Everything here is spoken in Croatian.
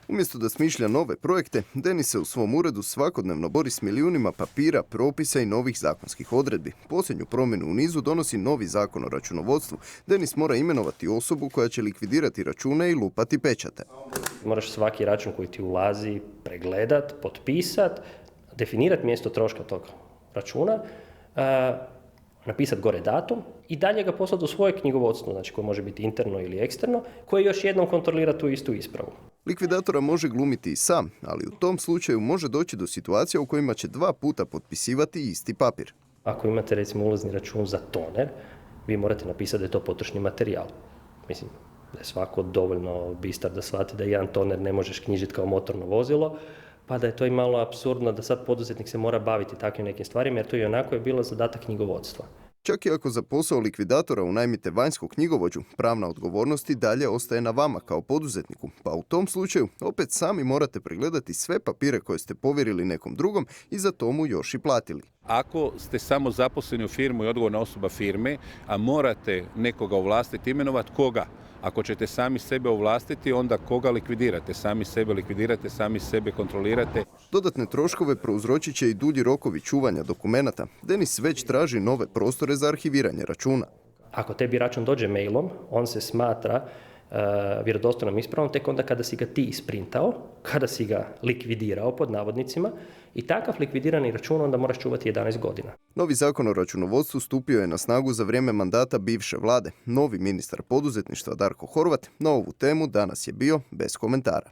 Umjesto da smišlja nove projekte, Denis se u svom uredu svakodnevno bori s milijunima papira, propisa i novih zakonskih odredbi. Posljednju promjenu u nizu donosi novi zakon o računovodstvu. Denis mora imenovati osobu koja će likvidirati račune i lupati pečate. Moraš svaki račun koji ti ulazi pregledat, potpisat, definirati mjesto troška tog računa, napisati gore datum i dalje ga poslati u svoje knjigovodstvo, znači koje može biti interno ili eksterno, koje još jednom kontrolira tu istu ispravu. Likvidatora može glumiti i sam, ali u tom slučaju može doći do situacija u kojima će 2 puta potpisivati isti papir. Ako imate recimo ulazni račun za toner, vi morate napisati da je to potrošni materijal. Mislim, da je svako dovoljno bistar da shvati da jedan toner ne možeš knjižiti kao motorno vozilo, pa da je to i malo apsurdno da sad poduzetnik se mora baviti takvim nekim stvarima, jer to i onako je bilo zadatak knjigovodstva. Čak i ako za posao likvidatora unajmite vanjskog knjigovođu, pravna odgovornost i dalje ostaje na vama kao poduzetniku, pa u tom slučaju opet sami morate pregledati sve papire koje ste povjerili nekom drugom i za to mu još i platili. Ako ste samo zaposleni u firmu i odgovorna osoba firme, a morate nekoga ovlastiti, imenovati koga? Ako ćete sami sebe ovlastiti, onda koga likvidirate? Sami sebe likvidirate, sami sebe kontrolirate. Dodatne troškove prouzročit će i dulji rokovi čuvanja dokumenata. Denis već traži nove prostore za arhiviranje računa. Ako tebi račun dođe mailom, on se smatra vjerodostojnom ispravom tek onda kada si ga ti isprintao, kada si ga likvidirao pod navodnicima i takav likvidirani račun onda moraš čuvati 11 godina. Novi zakon o računovodstvu stupio je na snagu za vrijeme mandata bivše vlade. Novi ministar poduzetništva Darko Horvat na ovu temu danas je bio bez komentara.